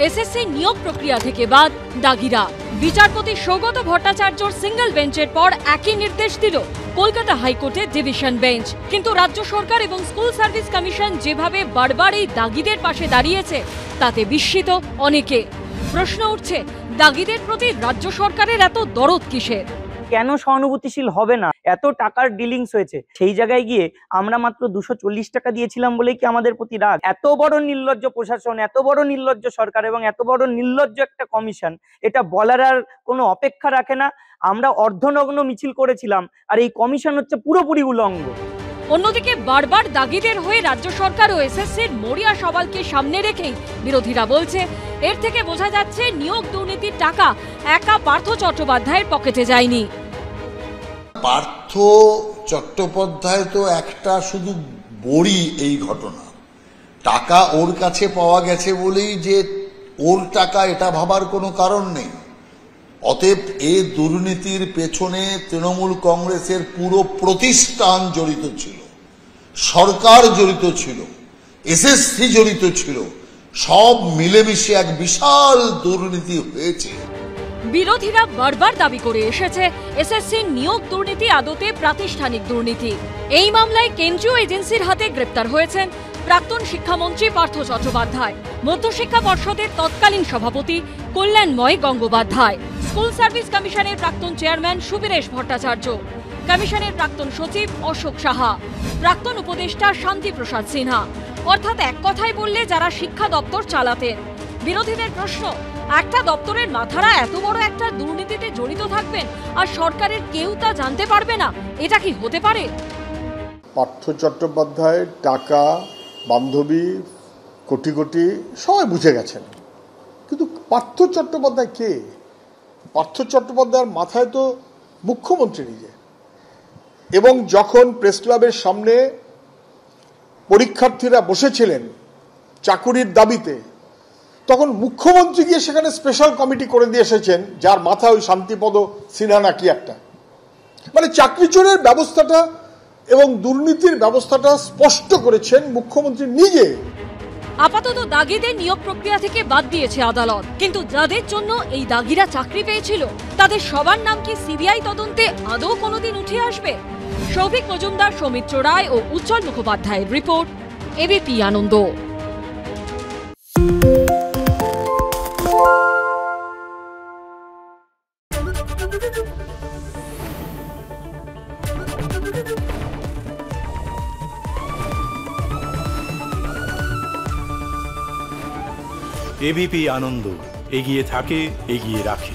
SSC নিয়োগ প্রক্রিয়া থেকে বাদ দাগিরা। বিচারপতি সৌগত ভট্টাচার্যর সিঙ্গেল বেঞ্চের পর একই নির্দেশ দিল কলকাতা হাইকোর্টের ডিভিশন বেঞ্চ। কিন্তু রাজ্য সরকার এবং স্কুল সার্ভিস কমিশন যেভাবে বারবার এই দাগিদের পাশে দাঁড়িয়েছে তাতে বিস্মিত অনেকে। প্রশ্ন উঠছে, দাগিদের প্রতি রাজ্য সরকারের এত দরদ কিসের? কেন সহানুভূতিশীল হবে না? এত টাকার ডিলিংস হয়েছে, সেই জায়গায় গিয়ে আমরা মাত্র 240 টাকা দিয়েছিলাম বলেই কি আমাদের প্রতি রাগ? এত বড় নির্লজ্জ প্রশাসন, এত বড় নির্লজ্জ সরকার এবং এত বড় নির্লজ্জ একটা কমিশন, এটা বলার আর কোনো অপেক্ষা রাখে না। আমরা অর্ধনগ্ন মিছিল করেছিলাম, আর এই কমিশন হচ্ছে পুরোপুরি উলঙ্গ। অন্যদিকে বারবার দাগিদের হয়ে রাজ্য সরকার ও এসএসসির মরিয়া সওয়ালকে সামনে রেখেই বিরোধীরা বলছে, এর থেকে বোঝা যাচ্ছে নিয়োগ দুর্নীতির টাকা একা পার্থ চট্টোপাধ্যায়ের পকেটে যায়নি। পার্থ চট্টোপাধ্যায় তো একটা শুধু বড়ি এই ঘটনা। টাকা ওর কাছে পাওয়া গেছে বলেই যে ওর টাকা এটা ভাবার কোনো কারণ নেই। অতএব এই দুর্নীতির পেছনে তৃণমূল কংগ্রেসের পুরো প্রতিষ্ঠান জড়িত ছিল, সরকার জড়িত ছিল, এসএসসি জড়িত ছিল, সব মিলেমিশে এক বিশাল দুর্নীতি হয়েছে। বিরোধীরা বারবার দাবি করে এসেছে এসএসসির নিয়োগ দুর্নীতি আদতে প্রাতিষ্ঠানিক দুর্নীতি। এই মামলায় কেন্দ্রীয় এজেন্সির হাতে গ্রেপ্তার হয়েছেন প্রাক্তন শিক্ষামন্ত্রী পার্থ চট্টোপাধ্যায়, মধ্যশিক্ষা পর্ষদের তৎকালীন সভাপতি কল্যাণময় গঙ্গোপাধ্যায়, স্কুল সার্ভিস কমিশনের প্রাক্তন চেয়ারম্যান সুবীরেশ ভট্টাচার্য, কমিশনের প্রাক্তন সচিব অশোক সাহা, প্রাক্তন উপদেষ্টা শান্তিপ্রসাদ সিনহা। অর্থাৎ এক কথায় বললে যারা শিক্ষা দপ্তর চালাতেন। বিরোধীদের প্রশ্ন, একটা দপ্তরের মাথারা এত বড় একটা দুর্নীতিতে জড়িত থাকবেন আর সরকারের কেউ তা জানতে পারবে না, এটা কি হতে পারে? পার্থ চট্টোপাধ্যায় টাকা, বান্ধবী, কোটি কোটি সবাই বুঝে গেছেন, কিন্তু পার্থ চট্টোপাধ্যায় কে? পার্থ চট্টোপাধ্যায়ের মাথায় তো মুখ্যমন্ত্রী নিজে। এবং যখন প্রেস ক্লাবের সামনে পরীক্ষার্থীরা বসেছিলেন চাকুরির দাবিতে, তখন মুখ্যমন্ত্রী গিয়ে সেখানে স্পেশাল কমিটি করে দিয়ে এসেছেন, যার মাথায় ওই শান্তিপদ সিনহা নাকি একটা। মানে চাকরি চোরের ব্যবস্থাটা এবং দুর্নীতির ব্যবস্থাটা স্পষ্ট করেছেন মুখ্যমন্ত্রী নিজে। আপাতত দাগিদের নিয়োগ প্রক্রিয়া থেকে বাদ দিয়েছে আদালত, কিন্তু যাদের জন্য এই দাগিরা চাকরি পেয়েছিল তাদের সবার নাম কি সিবিআই তদন্তে আদৌ কোনোদিন উঠে আসবে? সৌভিক মজুমদার, সৌমিত্র রায় ও উজ্জ্বল মুখোপাধ্যায়ের রিপোর্ট, এবিপি আনন্দ। এবিপি আনন্দ, এগিয়ে থাকে, এগিয়ে রাখে।